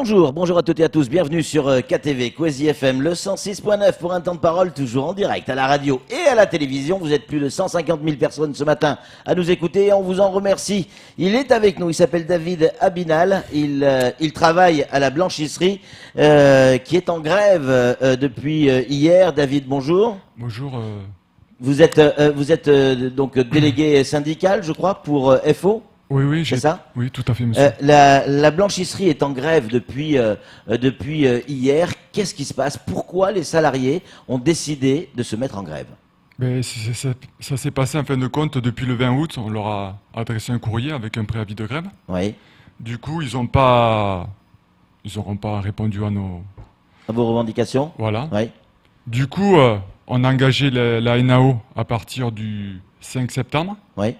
Bonjour à toutes et à tous, bienvenue sur KTV, Kwezi FM, le 106.9 pour un temps de parole toujours en direct à la radio et à la télévision. Vous êtes plus de 150 000 personnes ce matin à nous écouter et on vous en remercie. Il est avec nous, il s'appelle David Abinal, il travaille à la blanchisserie qui est en grève depuis hier. David, bonjour. Bonjour. Vous êtes donc délégué syndical, je crois, pour FO. Oui, c'est ça ? Oui, tout à fait, monsieur. La blanchisserie est en grève depuis hier. Qu'est-ce qui se passe ? Pourquoi les salariés ont décidé de se mettre en grève ? Ben, ça s'est passé en fin de compte depuis le 20 août. On leur a adressé un courrier avec un préavis de grève. Oui. Du coup, ils n'auront pas répondu à vos revendications. Voilà. Oui. Du coup, on a engagé la NAO à partir du 5 septembre. Oui.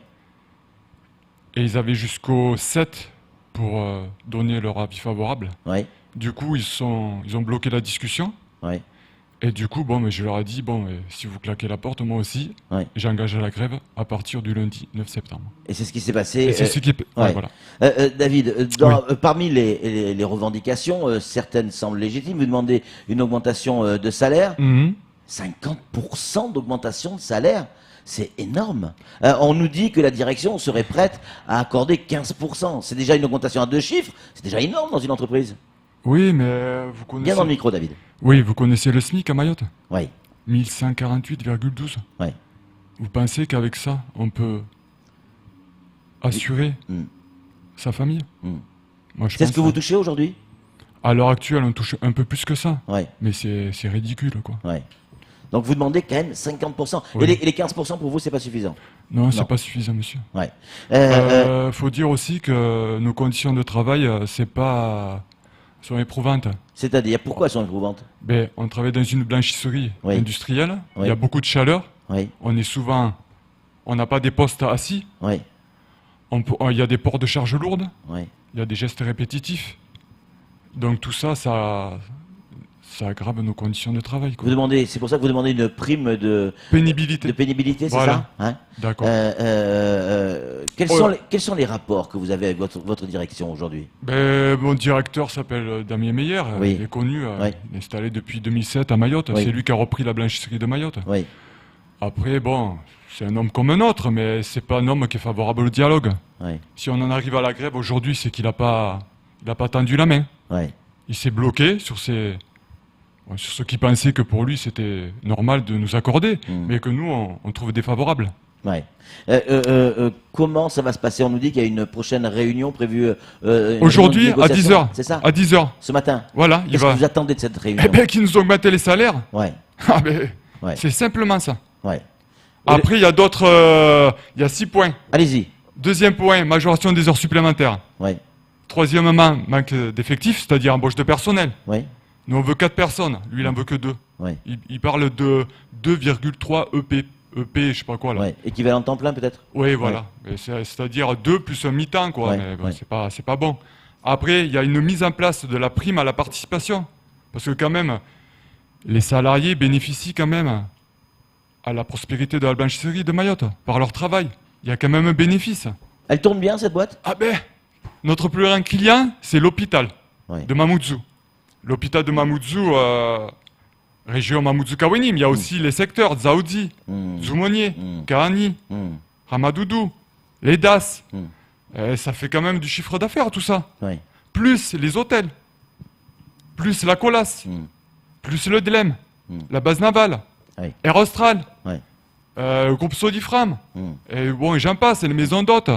Et ils avaient jusqu'au 7 pour donner leur avis favorable. Oui. Du coup, ils ont bloqué la discussion. Oui. Et du coup, je leur ai dit, si vous claquez la porte, moi aussi, j'ai engagé la grève à partir du lundi 9 septembre. Et c'est ce qui s'est passé. Et c'est ce qui... voilà. David, parmi les revendications, certaines semblent légitimes. Vous demandez une augmentation de salaire. 50% d'augmentation de salaire, c'est énorme. On nous dit que la direction serait prête à accorder 15%. C'est déjà une augmentation à 2 chiffres. C'est déjà énorme dans une entreprise. Oui, mais vous connaissez... Bien dans le micro, David. Oui, vous connaissez le SMIC à Mayotte ? Oui. 1148,12. Oui. Vous pensez qu'avec ça, on peut assurer sa famille ? Moi, c'est ce que vous touchez aujourd'hui ? À l'heure actuelle, on touche un peu plus que ça. Oui. Mais c'est ridicule, quoi. Oui. Donc vous demandez quand même 50%. Oui. Et les 15% pour vous, c'est pas suffisant ? Non, c'est pas suffisant, monsieur. Ouais. Faut dire aussi que nos conditions de travail, sont éprouvantes. C'est-à-dire, pourquoi elles sont éprouvantes ? On travaille dans une blanchisserie industrielle. Oui. Il y a beaucoup de chaleur. Oui. On n'a pas des postes assis. Oui. Il y a des ports de charge lourde. Oui. Il y a des gestes répétitifs. Donc tout ça, ça aggrave nos conditions de travail, quoi. C'est pour ça que vous demandez une prime de pénibilité. De pénibilité, c'est voilà. ça, hein ? D'accord. Quels sont les rapports que vous avez avec votre direction aujourd'hui ? Mon directeur s'appelle Damien Meyer. Oui. Il est connu, Oui. il est installé depuis 2007 à Mayotte. Oui. C'est lui qui a repris la blanchisserie de Mayotte. Oui. Après, c'est un homme comme un autre, mais c'est pas un homme qui est favorable au dialogue. Oui. Si on en arrive à la grève aujourd'hui, c'est qu'il n'a pas tendu la main. Oui. Il s'est bloqué sur ce qu'il pensait que pour lui c'était normal de nous accorder, mais que nous on trouve défavorable. Ouais. Comment ça va se passer ? On nous dit qu'il y a une prochaine réunion prévue aujourd'hui à 10h. C'est ça ? À 10h. Ce matin. Voilà. Qu'est-ce que vous attendez de cette réunion ? Qu'ils nous augmentent les salaires. Ouais. Ouais. C'est simplement ça. Ouais. Après il y a d'autres. Il y a 6 points. Allez-y. Deuxième point, majoration des heures supplémentaires. Ouais. Troisièmement, manque d'effectifs, c'est-à-dire embauche de personnel. Ouais. Nous on veut 4 personnes, lui il en veut que 2. Ouais. Il parle de 2,3 EP, je sais pas quoi là. Ouais. Équivalent temps plein peut-être ? Oui, voilà. Ouais. C'est-à-dire 2 plus un mi-temps, quoi. Ouais. Mais c'est pas bon. Après, il y a une mise en place de la prime à la participation. Parce que quand même, les salariés bénéficient quand même à la prospérité de la blanchisserie de Mayotte, par leur travail. Il y a quand même un bénéfice. Elle tourne bien cette boîte ? Notre plus grand client, c'est l'hôpital de Mamoudzou. L'hôpital de Mamoudzou, région Mamoudzou-Kawenim, il y a aussi les secteurs Dzaoudzi, Zoumonier, Kahani, Ramadoudou, les DAS. Ça fait quand même du chiffre d'affaires tout ça. Plus les hôtels, plus la Colas, plus le DLEM, la base navale, Air Austral, le groupe Sodifram, et j'en passe, et les maisons d'hôtes.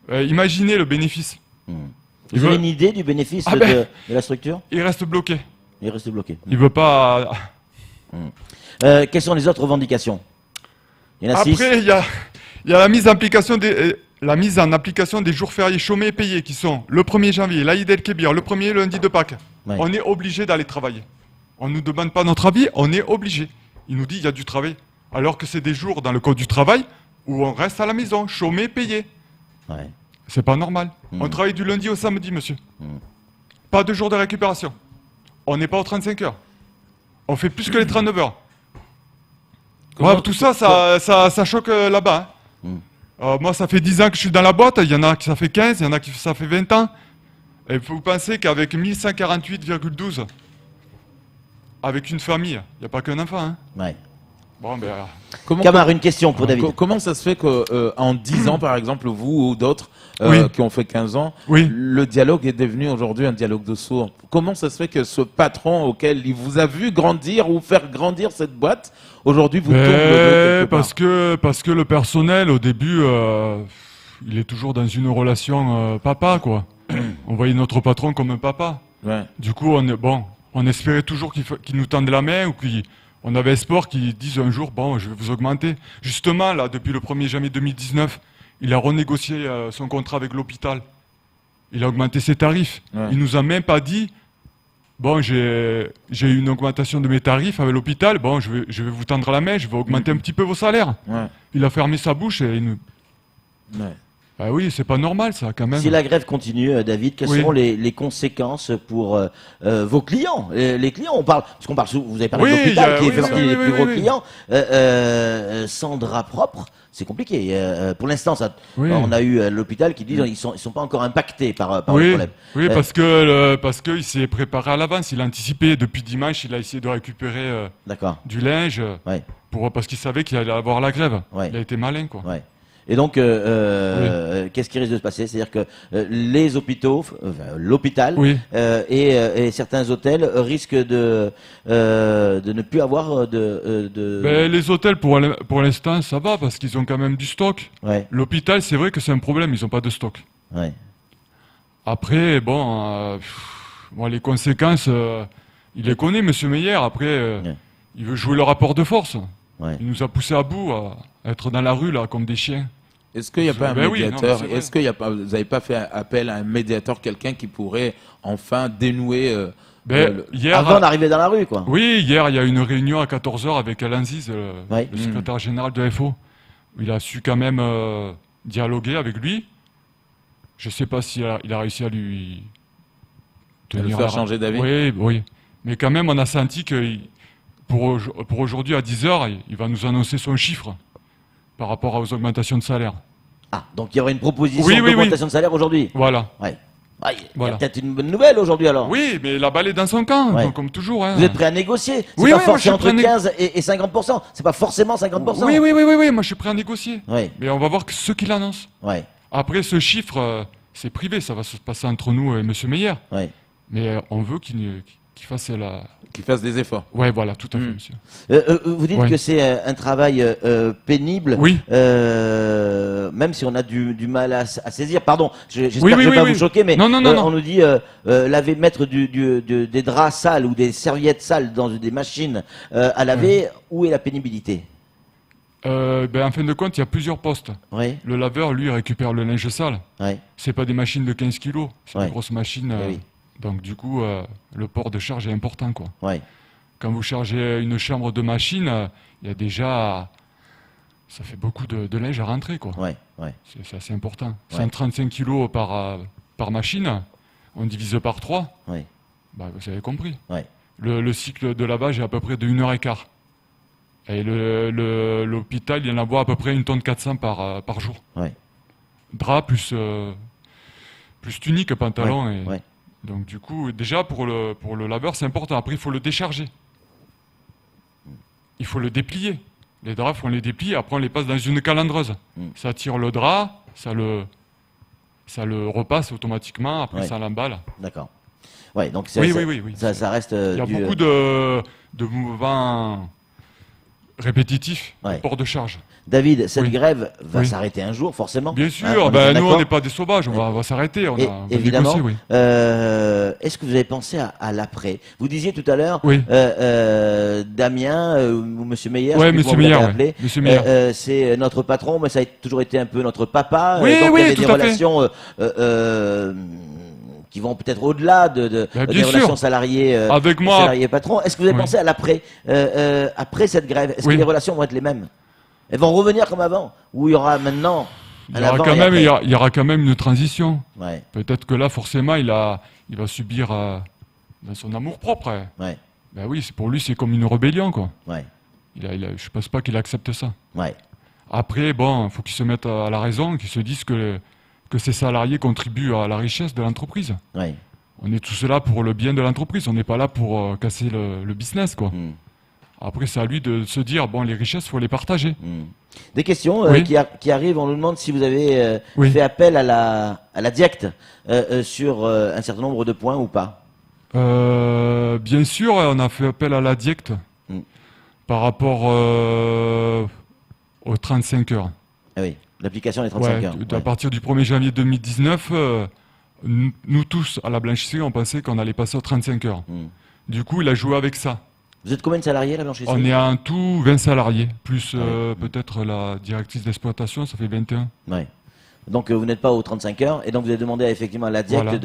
Imaginez le bénéfice. Vous avez une idée du bénéfice de la structure ? Il reste bloqué. Il veut pas... Quelles sont les autres revendications ? Il y en a 6. Après, il y a la mise en application des jours fériés chômés et payés qui sont le 1er janvier, l'Aïd el-Kébir, le 1er lundi de Pâques. On est obligé d'aller travailler. On ne nous demande pas notre avis, on est obligé. Il nous dit il y a du travail. Alors que c'est des jours dans le code du travail où on reste à la maison, chômé, payé. C'est pas normal. On travaille du lundi au samedi, monsieur. Pas de jours de récupération. On n'est pas aux 35 heures. On fait plus que les 39 heures. Tout ça, ça choque là-bas. Moi, ça fait 10 ans que je suis dans la boîte. Il y en a qui ça fait 15, il y en a qui ça fait 20 ans. Et vous pensez qu'avec 1148,12, avec une famille, il n'y a pas qu'un enfant. Hein. Ouais. Bon, ben, Camar, une question pour David. Comment ça se fait qu'en 10 ans, par exemple, vous ou d'autres qui ont fait 15 ans, le dialogue est devenu aujourd'hui un dialogue de sourds? Comment ça se fait que ce patron auquel il vous a vu grandir ou faire grandir cette boîte, aujourd'hui vous tourne le dos quelque part? Parce que le personnel, au début, il est toujours dans une relation papa, quoi. On voyait notre patron comme un papa. Ouais. Du coup, on espérait toujours qu'il nous tende la main ou on avait espoir qu'ils disent un jour, bon, je vais vous augmenter. Justement, là, depuis le 1er janvier 2019, il a renégocié son contrat avec l'hôpital. Il a augmenté ses tarifs. Ouais. Il nous a même pas dit, bon, j'ai eu une augmentation de mes tarifs avec l'hôpital, bon, je vais vous tendre la main, je vais augmenter un petit peu vos salaires. Ouais. Il a fermé sa bouche et il nous... Ouais. Bah oui, c'est pas normal ça quand même. Si la grève continue, David, quelles seront les conséquences pour vos clients? Les clients, parce qu'on parle, vous avez parlé de l'hôpital qui fait partie des plus gros clients. Sans drap propre, c'est compliqué. Pour l'instant, on a eu l'hôpital qui dit qu'ils sont pas encore impactés par le problème. Oui, parce que il s'est préparé à l'avance, il a anticipé. Depuis dimanche, il a essayé de récupérer du linge parce qu'il savait qu'il allait avoir la grève. Il a été malin, quoi. Ouais. Et donc, qu'est-ce qui risque de se passer? C'est-à-dire que les hôpitaux, l'hôpital et certains hôtels risquent de ne plus avoir Les hôtels, pour l'instant, ça va parce qu'ils ont quand même du stock. Ouais. L'hôpital, c'est vrai que c'est un problème, ils n'ont pas de stock. Ouais. Après, les conséquences, il les connaît, Monsieur Meyer. Après, il veut jouer le rapport de force. Ouais. Il nous a poussé à bout, à être dans la rue, là, comme des chiens. Est-ce qu'il n'y a pas un médiateur? Est-ce qu'il y a pas, vous n'avez pas fait appel à un médiateur, quelqu'un qui pourrait enfin dénouer avant d'arriver dans la rue, quoi. Oui, hier, il y a eu une réunion à 14h avec Alain Ziz, le secrétaire général de FO. Il a su quand même dialoguer avec lui. Je ne sais pas s'il a réussi à lui tenir le faire changer d'avis. Oui. Mais quand même, on a senti que pour aujourd'hui, à 10h, il va nous annoncer son chiffre par rapport aux augmentations de salaire. Ah, donc il y aura une proposition d'augmentation de salaire aujourd'hui. Voilà. Ouais. Il y a peut-être une bonne nouvelle aujourd'hui alors. Oui, mais la balle est dans son camp, comme toujours. Hein. Vous êtes prêt à négocier? C'est pas forcément entre 15 et 50%. C'est pas forcément 50%. Oui, moi je suis prêt à négocier. Oui. Mais on va voir ce qu'il annonce. Ouais. Après, ce chiffre, c'est privé, ça va se passer entre nous et M. Meyer. Ouais. Mais on veut qu'il fasse des efforts. Oui, voilà, tout à fait, monsieur. Vous dites que c'est un travail pénible, même si on a du mal à saisir. Pardon, j'espère que je ne vais pas vous choquer, mais non. On nous dit mettre des draps sales ou des serviettes sales dans des machines à laver. Où est la pénibilité? En fin de compte, il y a plusieurs postes. Oui. Le laveur, lui, récupère le linge sale. Oui. C'est pas des machines de 15 kilos, c'est des grosses machines. Oui. Donc du coup, le port de charge est important, quoi. Ouais. Quand vous chargez une chambre de machine, il y a déjà... Ça fait beaucoup de linge à rentrer, quoi. Ouais. C'est assez important. 135 kilos par machine, on divise par 3. Ouais. Vous avez compris. Ouais. Le cycle de lavage est à peu près de 1h15. Et l'hôpital, il y en a à peu près 1 tonne 400 par jour. Ouais. Drap plus tunique, pantalon et... Ouais. Donc du coup, déjà pour le laveur, c'est important. Après, il faut le décharger. Il faut le déplier. Les draps, il faut les déplier. Après, on les passe dans une calandreuse. Ça tire le drap, ça le repasse automatiquement. Après, ça l'emballe. D'accord. Ouais, donc oui. Ça reste. Il y a beaucoup de mouvements répétitif, port de charge. David, cette grève va s'arrêter un jour, forcément. Bien sûr, nous on n'est pas des saubages, on va s'arrêter. Évidemment. Est-ce que vous avez pensé à l'après? Vous disiez tout à l'heure, Damien ou Monsieur Meyer, c'est notre patron, mais ça a toujours été un peu notre papa. Oui, donc il y avait tout des relations qui vont peut-être au-delà des relations salariés-patrons. Est-ce que vous avez pensé à l'après, après cette grève? Est-ce que les relations vont être les mêmes? Elles vont revenir comme avant? Ou il y aura maintenant il y aura quand même une transition. Ouais. Peut-être que là, forcément, il va subir dans son amour-propre. Ouais. Ben oui, pour lui, c'est comme une rébellion, quoi. Ouais. Je pense pas qu'il accepte ça. Ouais. Après, bon, il faut qu'il se mette à la raison, qu'il se dise que que ces salariés contribuent à la richesse de l'entreprise. Oui. On est tous là pour le bien de l'entreprise, on n'est pas là pour casser le business, quoi. Après, c'est à lui de se dire, bon, les richesses, il faut les partager. Des questions qui arrivent, on nous demande si vous avez fait appel à la DIECT sur un certain nombre de points ou pas. Bien sûr, on a fait appel à la DIECT par rapport aux 35 heures. Ah oui, l'application des 35 heures. À partir du 1er janvier 2019, nous tous, à la blanchisserie, on pensait qu'on allait passer aux 35 heures. Du coup, il a joué avec ça. Vous êtes combien de salariés à la blanchisserie? On est en tout 20 salariés, plus peut-être la directrice d'exploitation, ça fait 21. Ouais. Donc vous n'êtes pas aux 35 heures, et donc vous avez demandé effectivement à la DIECT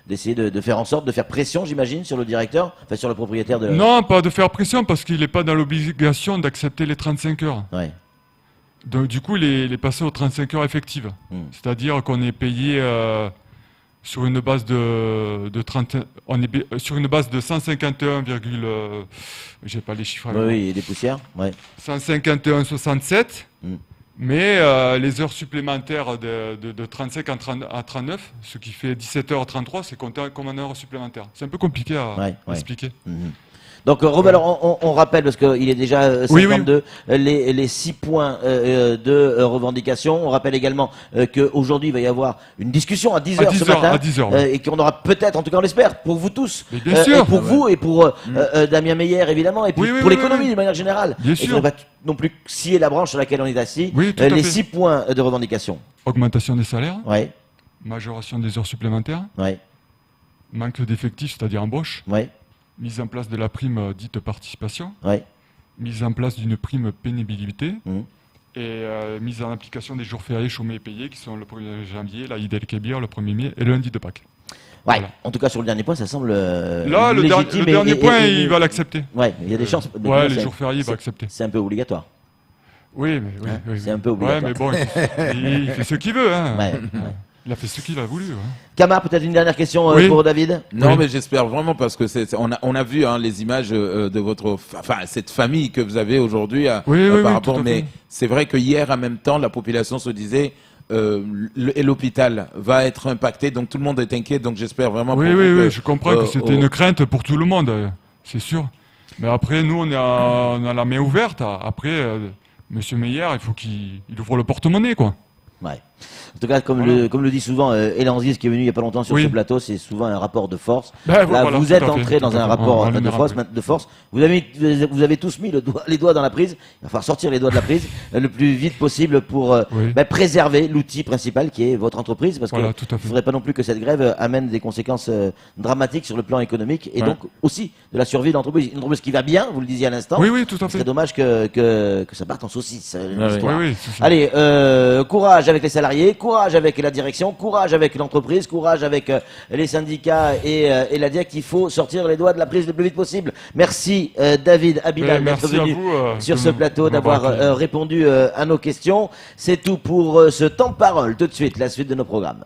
d'essayer de faire en sorte de faire pression, j'imagine, sur le directeur, enfin sur le propriétaire de... Non, pas de faire pression, parce qu'il n'est pas dans l'obligation d'accepter les 35 heures. Ouais. Donc, du coup, il est passé aux 35 heures effectives. C'est-à-dire qu'on est payé sur une base de 30, on est sur une base de 151, j'ai pas les chiffres. Oui, des poussières. Ouais. 151,67. Mais les heures supplémentaires de 35 à 39, ce qui fait 17h33, c'est compté comme une heure supplémentaire. C'est un peu compliqué à expliquer. Donc, Robert, alors, on rappelle, parce qu'il est déjà 52, les 6 points de revendication. On rappelle également qu'aujourd'hui, il va y avoir une discussion à 10h ce matin. Et qu'on aura peut-être, en tout cas on l'espère, pour vous tous, et pour vous, et pour Damien Meyer, évidemment, et puis pour l'économie de manière générale. Bien et sûr. qu'on ne va pas non plus scier la branche sur laquelle on est assis. Les 6 points de revendication. Augmentation des salaires. Ouais. Majoration des heures supplémentaires. Ouais. Manque d'effectifs, c'est-à-dire embauche. Ouais. Mise en place de la prime dite participation, mise en place d'une prime pénibilité et mise en application des jours fériés chômés et payés qui sont le 1er janvier, l'Aïd el-Kébir, le 1er mai et le lundi de Pâques. Ouais. Voilà. En tout cas, sur le dernier point, ça semble là, légitime. Le dernier point, il va l'accepter. Ouais, il y a des chances. Les jours fériés, il va accepter. C'est un peu obligatoire. Oui, mais c'est un peu obligatoire. Ouais, mais bon, il fait ce qu'il veut. Hein. Il a fait ce qu'il a voulu. Camar, peut-être une dernière question pour David. Non, mais j'espère vraiment, parce que on a vu les images de cette famille que vous avez aujourd'hui par rapport. Mais c'est vrai que hier, en même temps, la population se disait et l'hôpital va être impacté, donc tout le monde est inquiet. Donc j'espère vraiment. Oui, je comprends que c'était une crainte pour tout le monde, c'est sûr. Mais après, nous, on a la main ouverte. Après, Monsieur Meyer, il faut qu'il ouvre le porte-monnaie, quoi. Ouais. En tout cas, comme le dit souvent Hélène Ziz, qui est venu il n'y a pas longtemps sur ce plateau, c'est souvent un rapport de force. Là, vous êtes entré dans un rapport de force. Vous avez tous mis les doigts dans la prise. Il va falloir sortir les doigts de la prise le plus vite possible pour préserver l'outil principal qui est votre entreprise, parce qu'il ne faudrait pas non plus que cette grève amène des conséquences dramatiques sur le plan économique et donc aussi de la survie de l'entreprise. Une entreprise qui va bien, vous le disiez à l'instant. Oui, tout à fait. C'est dommage que ça parte en saucisse. Allez, courage avec les salariés, courage avec la direction, courage avec l'entreprise, courage avec les syndicats et la DIECT. Il faut sortir les doigts de la prise le plus vite possible. Merci David Abilal d'être venu sur ce plateau, d'avoir répondu à nos questions. C'est tout pour ce temps de parole. Tout de suite, la suite de nos programmes.